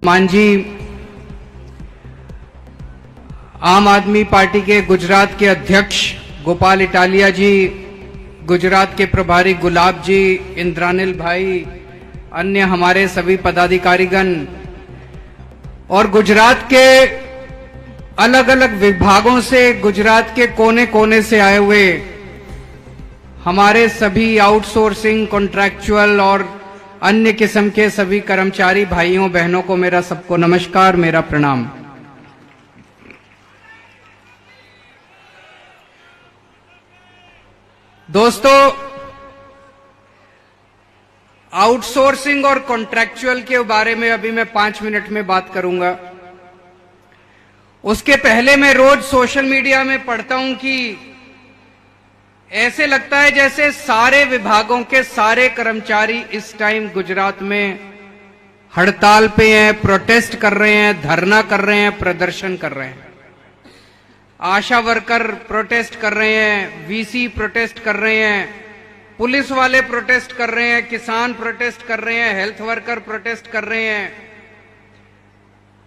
मांझी आम आदमी पार्टी के गुजरात के अध्यक्ष गोपाल इटालिया जी, गुजरात के प्रभारी गुलाब जी, इंद्रानिल भाई, अन्य हमारे सभी पदाधिकारीगण और गुजरात के अलग अलग विभागों से, गुजरात के कोने कोने से आए हुए हमारे सभी आउटसोर्सिंग, कॉन्ट्रैक्चुअल और अन्य किस्म के सभी कर्मचारी भाइयों बहनों को मेरा सबको नमस्कार, मेरा प्रणाम। दोस्तों, आउटसोर्सिंग और कॉन्ट्रैक्चुअल के बारे में अभी मैं 5 मिनट में बात करूंगा। उसके पहले मैं रोज सोशल मीडिया में पढ़ता हूं कि ऐसे लगता है जैसे सारे विभागों के सारे कर्मचारी इस टाइम गुजरात में हड़ताल पे हैं, प्रोटेस्ट कर रहे हैं, धरना कर रहे हैं, प्रदर्शन कर रहे हैं। आशा वर्कर प्रोटेस्ट कर रहे हैं, वीसी प्रोटेस्ट कर रहे हैं, पुलिस वाले प्रोटेस्ट कर रहे हैं, किसान प्रोटेस्ट कर रहे हैं, हेल्थ वर्कर प्रोटेस्ट कर रहे हैं,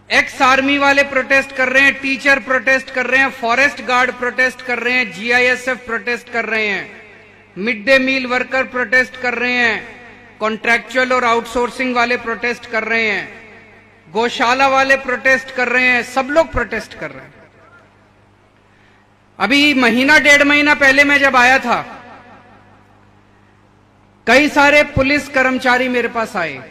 एक्स आर्मी वाले प्रोटेस्ट कर रहे हैं, टीचर प्रोटेस्ट कर रहे हैं, फॉरेस्ट गार्ड प्रोटेस्ट कर रहे हैं, जीआईएसएफ प्रोटेस्ट कर रहे हैं, midday meal worker protest कर रहे हैं, कॉन्ट्रैक्चुअल और आउटसोर्सिंग वाले प्रोटेस्ट कर रहे हैं, गौशाला वाले प्रोटेस्ट कर रहे हैं, सब लोग प्रोटेस्ट कर रहे हैं। अभी महीना 1.5 महीना पहले मैं जब आया था, कई सारे पुलिस कर्मचारी मेरे पास आए।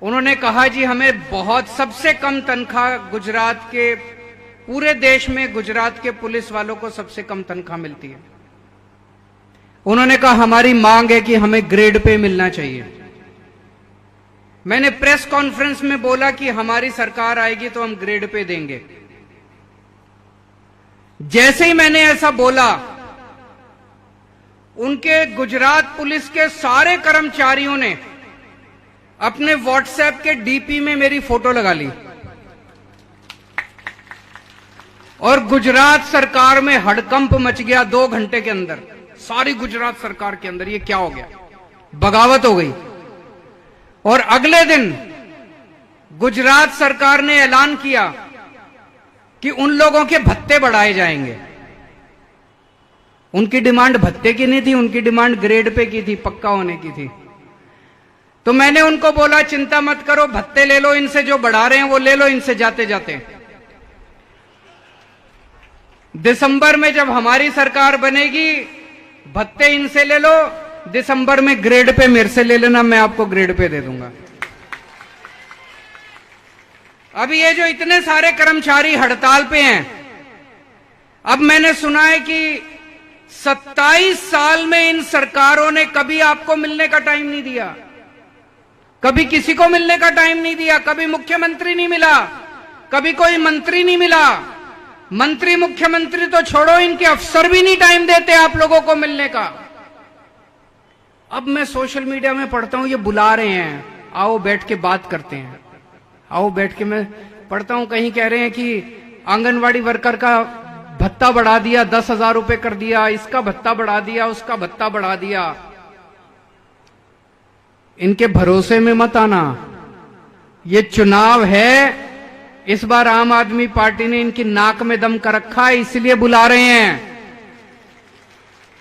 उन्होंने कहा जी हमें बहुत सबसे कम तनख्वाह गुजरात के, पूरे देश में गुजरात के पुलिस वालों को सबसे कम तनख्वाह मिलती है। उन्होंने कहा हमारी मांग है कि हमें ग्रेड पे मिलना चाहिए। मैंने प्रेस कॉन्फ्रेंस में बोला कि हमारी सरकार आएगी तो हम ग्रेड पे देंगे। जैसे ही मैंने ऐसा बोला, उनके गुजरात पुलिस के सारे कर्मचारियों ने अपने व्हाट्सएप के डीपी में मेरी फोटो लगा ली और गुजरात सरकार में हड़कंप मच गया 2 घंटे के अंदर। सारी गुजरात सरकार के अंदर ये क्या हो गया, बगावत हो गई। और अगले दिन गुजरात सरकार ने ऐलान किया कि उन लोगों के भत्ते बढ़ाए जाएंगे। उनकी डिमांड भत्ते की नहीं थी, उनकी डिमांड ग्रेड पे की थी, पक्का होने की थी। तो मैंने उनको बोला चिंता मत करो, भत्ते ले लो, इनसे जो बढ़ा रहे हैं वो ले लो, इनसे जाते जाते। दिसंबर में जब हमारी सरकार बनेगी, भत्ते इनसे ले लो, दिसंबर में ग्रेड पे मेरे से ले लेना, मैं आपको ग्रेड पे दे दूंगा। अभी ये जो इतने सारे कर्मचारी हड़ताल पे हैं, अब मैंने सुना है कि 27 साल में इन सरकारों ने कभी आपको मिलने का टाइम नहीं दिया, कभी किसी को मिलने का टाइम नहीं दिया, कभी मुख्यमंत्री नहीं मिला, कभी कोई मंत्री नहीं मिला। मंत्री मुख्यमंत्री तो छोड़ो, इनके अफसर भी नहीं टाइम देते आप लोगों को मिलने का। अब मैं सोशल मीडिया में पढ़ता हूं ये बुला रहे हैं, आओ बैठ के बात करते हैं, आओ बैठ के। मैं पढ़ता हूं कहीं कह रहे हैं कि आंगनवाड़ी वर्कर का भत्ता बढ़ा दिया, 10,000 रुपए कर दिया, इसका भत्ता बढ़ा दिया, उसका भत्ता बढ़ा दिया। इनके भरोसे में मत आना, ये चुनाव है। इस बार आम आदमी पार्टी ने इनकी नाक में दम कर रखा है, इसलिए बुला रहे हैं।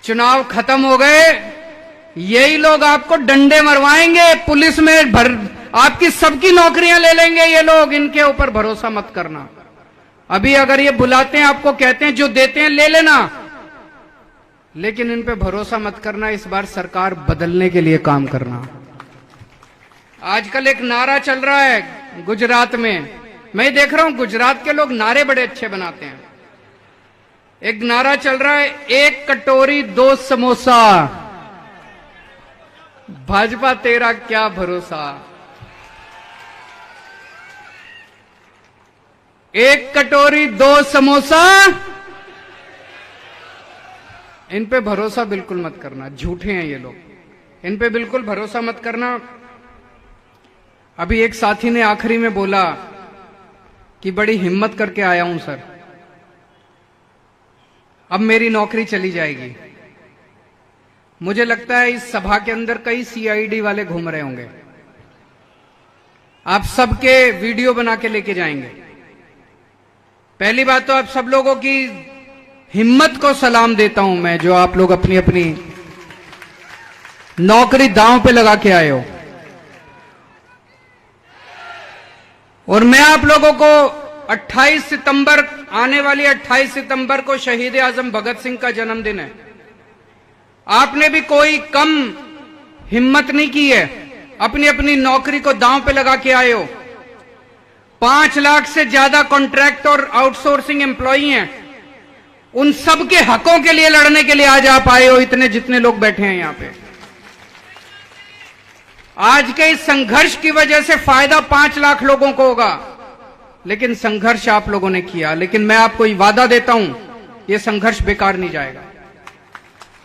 चुनाव खत्म हो गए, यही लोग आपको डंडे मरवाएंगे, पुलिस में आपकी सबकी नौकरियां ले लेंगे ये लोग। इनके ऊपर भरोसा मत करना। अभी अगर ये बुलाते हैं, आपको कहते हैं जो देते हैं ले लेना, लेकिन इन पे भरोसा मत करना। इस बार सरकार बदलने के लिए काम करना। आजकल एक नारा चल रहा है गुजरात में, मैं देख रहा हूं गुजरात के लोग नारे बड़े अच्छे बनाते हैं। एक नारा चल रहा है, 1 कटोरी 2 समोसा, भाजपा तेरा क्या भरोसा। 1 कटोरी 2 समोसा, इन पे भरोसा बिल्कुल मत करना, झूठे हैं ये लोग, इन पे बिल्कुल भरोसा मत करना। अभी एक साथी ने आखिरी में बोला कि बड़ी हिम्मत करके आया हूं सर, अब मेरी नौकरी चली जाएगी। मुझे लगता है इस सभा के अंदर कई सीआईडी वाले घूम रहे होंगे। आप सबके वीडियो बना के लेके जाएंगे। पहली बात तो आप सब लोगों की हिम्मत को सलाम देता हूं मैं, जो आप लोग अपनी अपनी नौकरी दांव पे लगा के आए हो। और मैं आप लोगों को 28 सितंबर, आने वाली 28 सितंबर को शहीद आजम भगत सिंह का जन्मदिन है। आपने भी कोई कम हिम्मत नहीं की है, अपनी अपनी नौकरी को दांव पे लगा के आए हो। 5 लाख से ज्यादा कॉन्ट्रैक्ट और आउटसोर्सिंग एम्प्लॉई हैं, उन सब के हकों के लिए लड़ने के लिए आज आप आए हो, इतने जितने लोग बैठे हैं यहां पे। आज के इस संघर्ष की वजह से फायदा 5 लाख लोगों को होगा, लेकिन संघर्ष आप लोगों ने किया। लेकिन मैं आपको ये वादा देता हूं, यह संघर्ष बेकार नहीं जाएगा।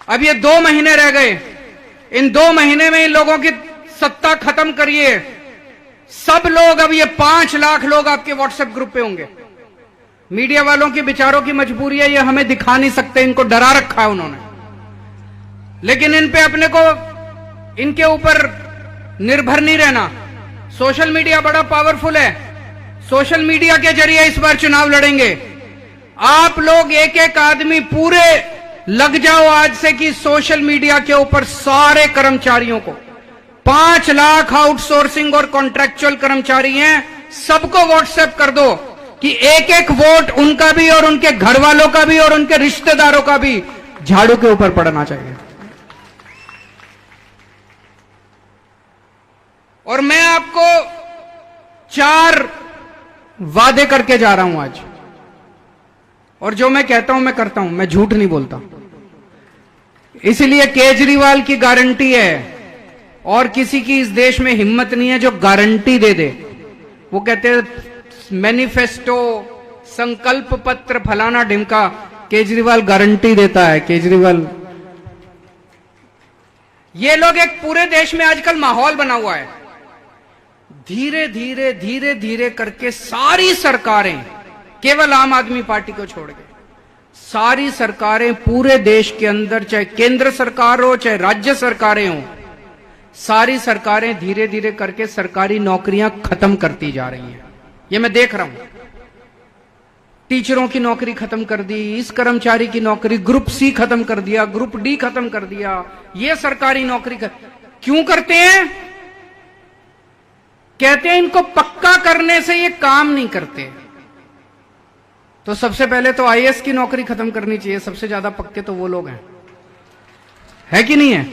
अब ये 2 महीने रह गए, इन 2 महीने में इन लोगों की सत्ता खत्म करिए। सब लोग, अब ये 5 लाख लोग आपके व्हाट्सएप ग्रुप पे होंगे। मीडिया वालों की बेचारों की मजबूरी है, ये हमें दिखा नहीं सकते, इनको डरा रखा है उन्होंने। लेकिन इन पे अपने को, इनके ऊपर निर्भर नहीं रहना। सोशल मीडिया बड़ा पावरफुल है, सोशल मीडिया के जरिए इस बार चुनाव लड़ेंगे। आप लोग एक एक आदमी पूरे लग जाओ आज से कि सोशल मीडिया के ऊपर सारे कर्मचारियों को, 5 लाख आउटसोर्सिंग और कॉन्ट्रैक्चुअल कर्मचारी हैं, सबको व्हाट्सएप कर दो कि एक एक वोट उनका भी और उनके घर वालों का भी और उनके रिश्तेदारों का भी झाड़ू के ऊपर पड़ना चाहिए। और मैं आपको 4 वादे करके जा रहा हूं आज, और जो मैं कहता हूं मैं करता हूं, मैं झूठ नहीं बोलता। इसलिए केजरीवाल की गारंटी है, और किसी की इस देश में हिम्मत नहीं है जो गारंटी दे दे। वो कहते हैं मैनिफेस्टो, संकल्प पत्र, फलाना ढिमका। केजरीवाल गारंटी देता है। केजरीवाल, ये लोग, एक पूरे देश में आजकल माहौल बना हुआ है, धीरे धीरे धीरे धीरे करके सारी सरकारें, केवल आम आदमी पार्टी को छोड़ के सारी सरकारें पूरे देश के अंदर, चाहे केंद्र सरकार हो चाहे राज्य सरकारें हो, सारी सरकारें धीरे धीरे करके सरकारी नौकरियां खत्म करती जा रही हैं। ये मैं देख रहा हूं। टीचरों की नौकरी खत्म कर दी, इस कर्मचारी की नौकरी, ग्रुप सी खत्म कर दिया, ग्रुप डी खत्म कर दिया, ये सरकारी नौकरी क्यों करते हैं? कहते हैं इनको पक्का करने से ये काम नहीं करते। तो सबसे पहले तो आईएएस की नौकरी खत्म करनी चाहिए। सबसे ज्यादा पक्के तो वो लोग हैं, है कि नहीं है?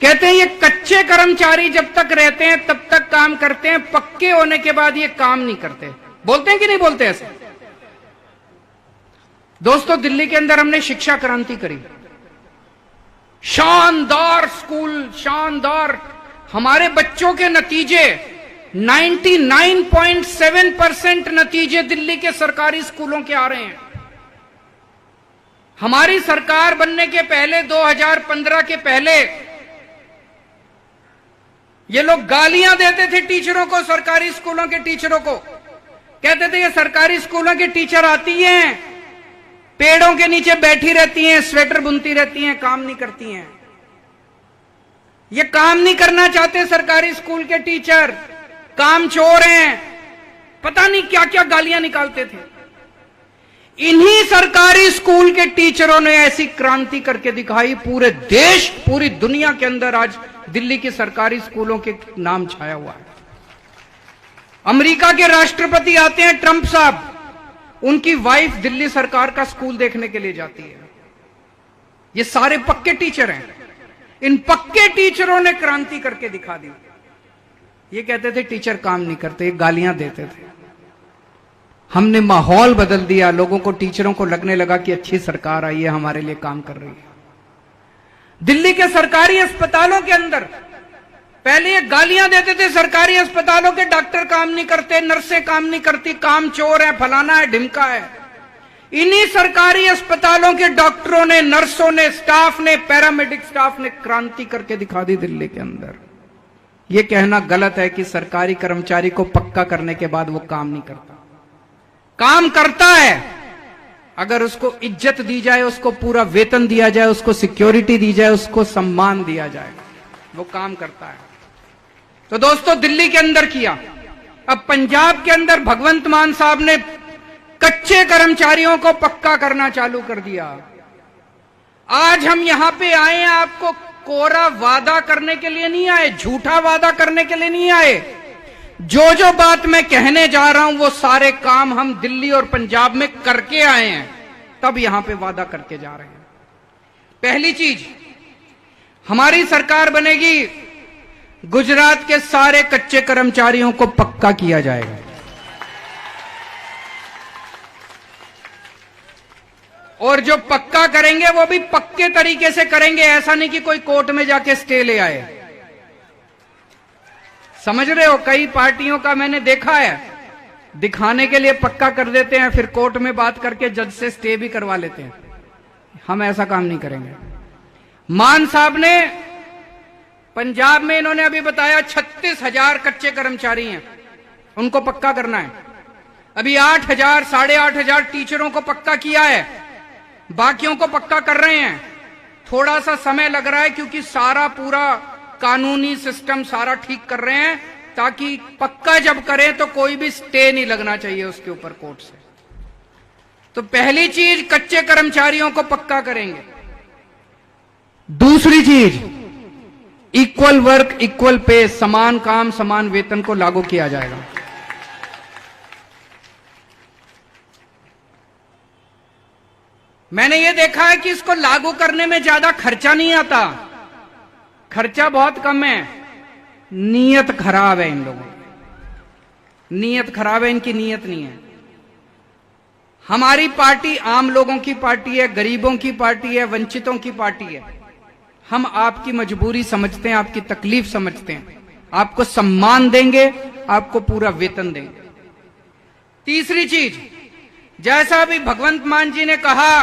कहते हैं ये कच्चे कर्मचारी जब तक रहते हैं तब तक काम करते हैं, पक्के होने के बाद ये काम नहीं करते। बोलते हैं कि नहीं बोलते ऐसे? दोस्तों, दिल्ली के अंदर हमने शिक्षा क्रांति करी, शानदार स्कूल, शानदार। हमारे बच्चों के नतीजे 99.7% नतीजे दिल्ली के सरकारी स्कूलों के आ रहे हैं। हमारी सरकार बनने के पहले, 2015 के पहले, ये लोग गालियां देते थे टीचरों को, सरकारी स्कूलों के टीचरों को। कहते थे ये सरकारी स्कूलों के टीचर आती हैं, पेड़ों के नीचे बैठी रहती हैं, स्वेटर बुनती रहती हैं, काम नहीं करती हैं। ये काम नहीं करना चाहते सरकारी स्कूल के टीचर, काम चोर हैं, पता नहीं क्या क्या गालियां निकालते थे। इन्हीं सरकारी स्कूल के टीचरों ने ऐसी क्रांति करके दिखाई, पूरे देश, पूरी दुनिया के अंदर आज दिल्ली के सरकारी स्कूलों के नाम छाया हुआ है। अमेरिका के राष्ट्रपति आते हैं, ट्रंप साहब, उनकी वाइफ दिल्ली सरकार का स्कूल देखने के लिए जाती है। ये सारे पक्के टीचर हैं। इन पक्के टीचरों ने क्रांति करके दिखा दी। ये कहते थे टीचर काम नहीं करते, गालियां देते थे। हमने माहौल बदल दिया, लोगों को, टीचरों को लगने लगा कि अच्छी सरकार आई है, हमारे लिए काम कर रही है। दिल्ली के सरकारी अस्पतालों के अंदर पहले ये गालियां देते थे, सरकारी अस्पतालों के डॉक्टर काम नहीं करते, नर्सें काम नहीं करती, काम चोर है, फलाना है, ढिमका है। इन्हीं सरकारी अस्पतालों के डॉक्टरों ने, नर्सों ने, स्टाफ ने, पैरामेडिक स्टाफ ने क्रांति करके दिखा दी दिल्ली के अंदर। यह कहना गलत है कि सरकारी कर्मचारी को पक्का करने के बाद वो काम नहीं करता। काम करता है, अगर उसको इज्जत दी जाए, उसको पूरा वेतन दिया जाए, उसको सिक्योरिटी दी जाए, उसको सम्मान दिया जाए, वो काम करता है। तो दोस्तों, दिल्ली के अंदर किया, अब पंजाब के अंदर भगवंत मान साहब ने कच्चे कर्मचारियों को पक्का करना चालू कर दिया। आज हम यहां पे आए हैं, आपको कोरा वादा करने के लिए नहीं आए, झूठा वादा करने के लिए नहीं आए। जो जो बात मैं कहने जा रहा हूं वो सारे काम हम दिल्ली और पंजाब में करके आए हैं, तब यहां पे वादा करके जा रहे हैं। पहली चीज, हमारी सरकार बनेगी, गुजरात के सारे कच्चे कर्मचारियों को पक्का किया जाएगा। और जो पक्का करेंगे वो भी पक्के तरीके से करेंगे, ऐसा नहीं कि कोई कोर्ट में जाके स्टे ले आए। समझ रहे हो, कई पार्टियों का मैंने देखा है, दिखाने के लिए पक्का कर देते हैं, फिर कोर्ट में बात करके जज से स्टे भी करवा लेते हैं। हम ऐसा काम नहीं करेंगे। मान साहब ने पंजाब में, इन्होंने अभी बताया 36,000 कच्चे कर्मचारी हैं, उनको पक्का करना है। अभी 8,000 8,500 टीचरों को पक्का किया है, बाकियों को पक्का कर रहे हैं। थोड़ा सा समय लग रहा है क्योंकि सारा पूरा कानूनी सिस्टम सारा ठीक कर रहे हैं, ताकि पक्का जब करें तो कोई भी स्टे नहीं लगना चाहिए उसके ऊपर कोर्ट से। तो पहली चीज, कच्चे कर्मचारियों को पक्का करेंगे। दूसरी चीज, इक्वल वर्क इक्वल पे, समान काम समान वेतन को लागू किया जाएगा। मैंने ये देखा है कि इसको लागू करने में ज्यादा खर्चा नहीं आता, खर्चा बहुत कम है। नीयत खराब है इन लोगों की, नीयत खराब है, इनकी नीयत नहीं है। हमारी पार्टी आम लोगों की पार्टी है, गरीबों की पार्टी है, वंचितों की पार्टी है। हम आपकी मजबूरी समझते हैं, आपकी तकलीफ समझते हैं, आपको सम्मान देंगे, आपको पूरा वेतन देंगे। तीसरी चीज, जैसा अभी भगवंत मान जी ने कहा,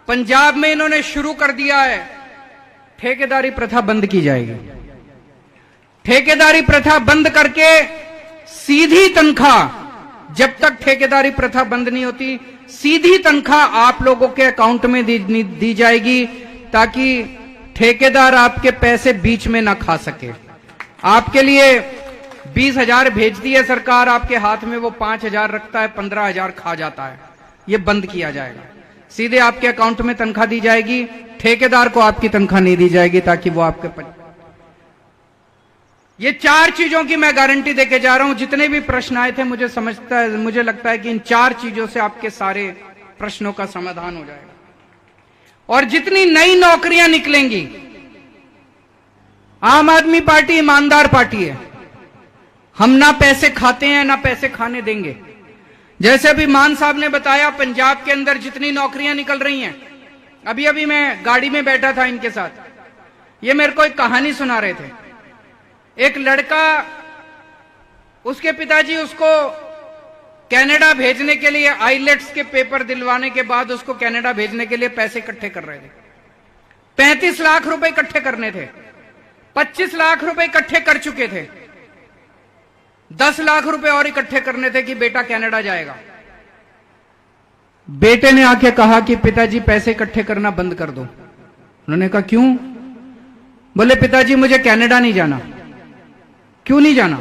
पंजाब में इन्होंने शुरू कर दिया है, ठेकेदारी प्रथा बंद की जाएगी। ठेकेदारी प्रथा बंद करके सीधी तनख्वाह, जब तक ठेकेदारी प्रथा बंद नहीं होती, सीधी तनख्वाह आप लोगों के अकाउंट में दी जाएगी, ताकि ठेकेदार आपके पैसे बीच में ना खा सके। आपके लिए 20,000 भेज दिए सरकार, आपके हाथ में वो 5,000 रखता है, 15,000 खा जाता है। ये बंद किया जाएगा, सीधे आपके अकाउंट में तनख्वाह दी जाएगी, ठेकेदार को आपकी तनख्वाह नहीं दी जाएगी, ताकि वो आपके ये 4 चीजों की मैं गारंटी देके जा रहा हूं। जितने भी प्रश्न आए थे, मुझे लगता है कि इन 4 चीजों से आपके सारे प्रश्नों का समाधान हो जाएगा। और जितनी नई नौकरियां निकलेंगी, आम आदमी पार्टी ईमानदार पार्टी है, हम ना पैसे खाते हैं ना पैसे खाने देंगे। जैसे अभी मान साहब ने बताया, पंजाब के अंदर जितनी नौकरियां निकल रही हैं, अभी अभी मैं गाड़ी में बैठा था इनके साथ, ये मेरे को एक कहानी सुना रहे थे। एक लड़का, उसके पिताजी उसको कनाडा भेजने के लिए, आईलेट्स के पेपर दिलवाने के बाद उसको कनाडा भेजने के लिए पैसे इकट्ठे कर रहे थे। 35 लाख रुपए इकट्ठे करने थे, 25 लाख रुपए इकट्ठे कर चुके थे, 10 लाख रुपए और इकट्ठे करने थे कि बेटा कनाडा जाएगा। बेटे ने आके कहा कि पिताजी पैसे इकट्ठे करना बंद कर दो। उन्होंने कहा क्यों? बोले पिताजी मुझे कनाडा नहीं जाना। क्यों नहीं जाना?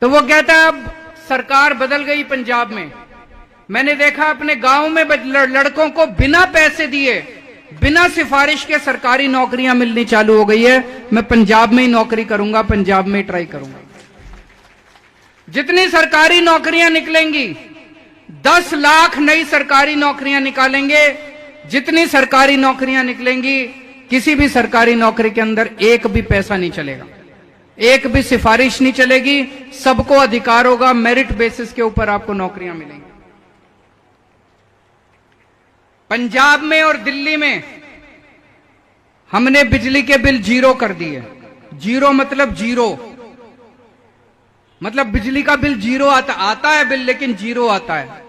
तो वो कहता है अब सरकार बदल गई पंजाब में, मैंने देखा अपने गांव में लड़कों को बिना पैसे दिए, बिना सिफारिश के सरकारी नौकरियां मिलनी चालू हो गई है। मैं पंजाब में ही नौकरी करूंगा, पंजाब में ही ट्राई करूंगा। जितनी सरकारी नौकरियां निकलेंगी, 10 लाख नई सरकारी नौकरियां निकालेंगे। जितनी सरकारी नौकरियां निकलेंगी, किसी भी सरकारी नौकरी के अंदर एक भी पैसा नहीं चलेगा, एक भी सिफारिश नहीं चलेगी, सबको अधिकार होगा, मेरिट बेसिस के ऊपर आपको नौकरियां मिलेंगी। पंजाब में और दिल्ली में हमने बिजली के बिल 0 कर दिए। 0 मतलब 0, मतलब बिजली का बिल 0 आता है बिल, लेकिन 0 आता है।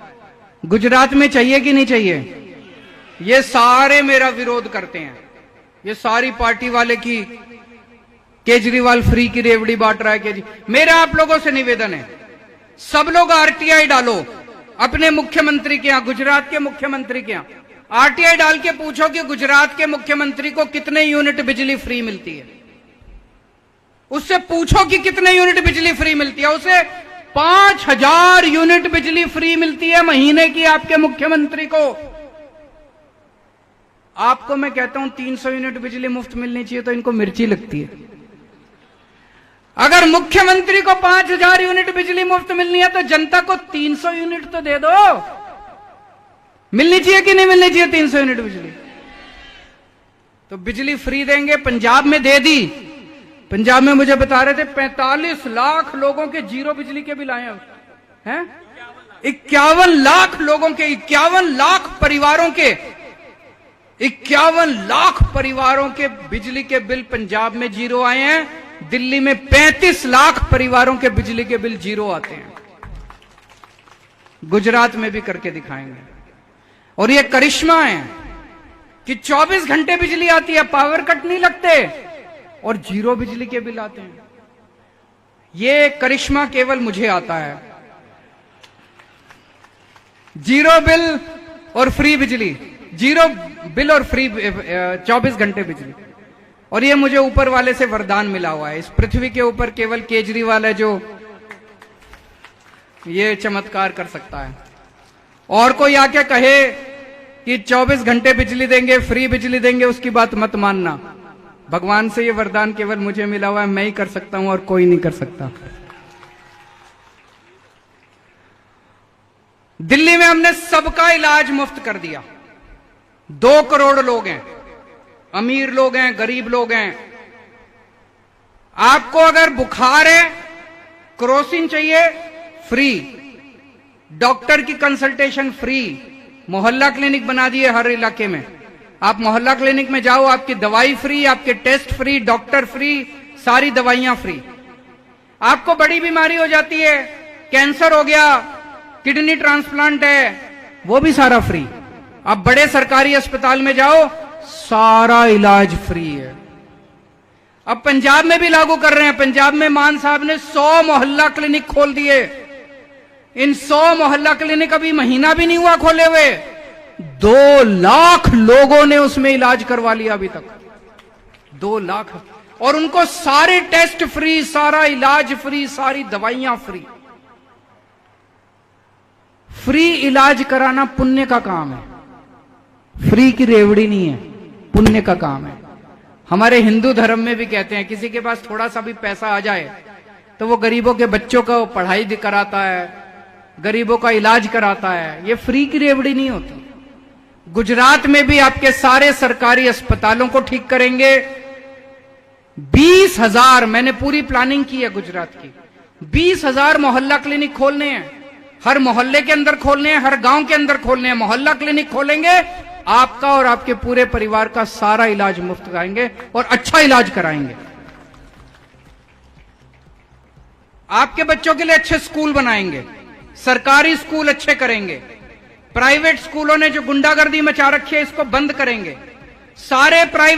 गुजरात में चाहिए कि नहीं चाहिए? ये सारे मेरा विरोध करते हैं, ये सारी पार्टी वाले की केजरीवाल फ्री की रेवड़ी बांट रहा है। मेरा आप लोगों से निवेदन है, सब लोग आरटीआई डालो अपने मुख्यमंत्री के यहां, गुजरात के मुख्यमंत्री के यहां आरटीआई डाल के पूछो कि गुजरात के मुख्यमंत्री को कितने यूनिट बिजली फ्री मिलती है। उससे पूछो कि कितने यूनिट बिजली फ्री मिलती है। उसे 5000 यूनिट बिजली फ्री मिलती है महीने की आपके मुख्यमंत्री को। आपको मैं कहता हूं 300 यूनिट बिजली मुफ्त मिलनी चाहिए तो इनको मिर्ची लगती है। अगर मुख्यमंत्री को 5000 यूनिट बिजली मुफ्त मिलनी है तो जनता को 300 यूनिट तो दे दो। मिलनी चाहिए कि नहीं मिलनी चाहिए 300 यूनिट बिजली? तो बिजली फ्री देंगे। पंजाब में दे दी। पंजाब में मुझे बता रहे थे 45 लाख लोगों के जीरो बिजली के बिल आए हैं। 51 लाख लोगों के, 51 लाख परिवारों के, 51 लाख परिवारों के बिजली के बिल पंजाब में जीरो आए हैं। दिल्ली में 35 लाख परिवारों के बिजली के बिल जीरो आते हैं। गुजरात में भी करके दिखाएंगे। और ये करिश्मा है कि 24 घंटे बिजली आती है, पावर कट नहीं लगते और जीरो बिजली के बिल आते हैं। ये करिश्मा केवल मुझे आता है। जीरो बिल और फ्री बिजली, जीरो बिल और फ्री 24 घंटे बिजली। और ये मुझे ऊपर वाले से वरदान मिला हुआ है। इस पृथ्वी के ऊपर केवल केजरीवाल है जो ये चमत्कार कर सकता है। और कोई आके कहे कि 24 घंटे बिजली देंगे, फ्री बिजली देंगे, उसकी बात मत मानना। भगवान से ये वरदान केवल मुझे मिला हुआ है, मैं ही कर सकता हूं और कोई नहीं कर सकता। दिल्ली में हमने सबका इलाज मुफ्त कर दिया। 2 करोड़ लोग हैं, अमीर लोग हैं, गरीब लोग हैं। आपको अगर बुखार है, क्रोसिन चाहिए, फ्री। डॉक्टर की कंसल्टेशन फ्री। मोहल्ला क्लिनिक बना दिए हर इलाके में। आप मोहल्ला क्लिनिक में जाओ, आपकी दवाई फ्री, आपके टेस्ट फ्री, डॉक्टर फ्री, सारी दवाइयां फ्री। आपको बड़ी बीमारी हो जाती है, कैंसर हो गया, किडनी ट्रांसप्लांट है, वो भी सारा फ्री। आप बड़े सरकारी अस्पताल में जाओ, सारा इलाज फ्री है। अब पंजाब में भी लागू कर रहे हैं। पंजाब में मान साहब ने 100 मोहल्ला क्लिनिक खोल दिए। इन 100 मोहल्ला क्लिनिक अभी महीना भी नहीं हुआ खोले हुए, 2 लाख लोगों ने उसमें इलाज करवा लिया अभी तक। 2 लाख। और उनको सारे टेस्ट फ्री, सारा इलाज फ्री, सारी दवाइयां फ्री। फ्री इलाज कराना पुण्य का काम है। फ्री की रेवड़ी नहीं है, पुण्य का काम है। हमारे हिंदू धर्म में भी कहते हैं किसी के पास थोड़ा सा भी पैसा आ जाए तो वो गरीबों के बच्चों को पढ़ाई कराता है, गरीबों का इलाज कराता है। ये फ्री की रेवड़ी नहीं होती। गुजरात में भी आपके सारे सरकारी अस्पतालों को ठीक करेंगे। 20,000, मैंने पूरी प्लानिंग की है गुजरात की। 20,000 मोहल्ला क्लिनिक खोलने हैं। हर मोहल्ले के अंदर खोलने हैं, हर गांव के अंदर खोलने हैं। मोहल्ला क्लिनिक खोलेंगे, आपका और आपके पूरे परिवार का सारा इलाज मुफ्त कराएंगे और अच्छा इलाज कराएंगे। आपके बच्चों के लिए अच्छे स्कूल बनाएंगे, सरकारी स्कूल अच्छे करेंगे। प्राइवेट स्कूलों ने जो गुंडागर्दी मचा रखी है इसको बंद करेंगे। सारे प्राइवेट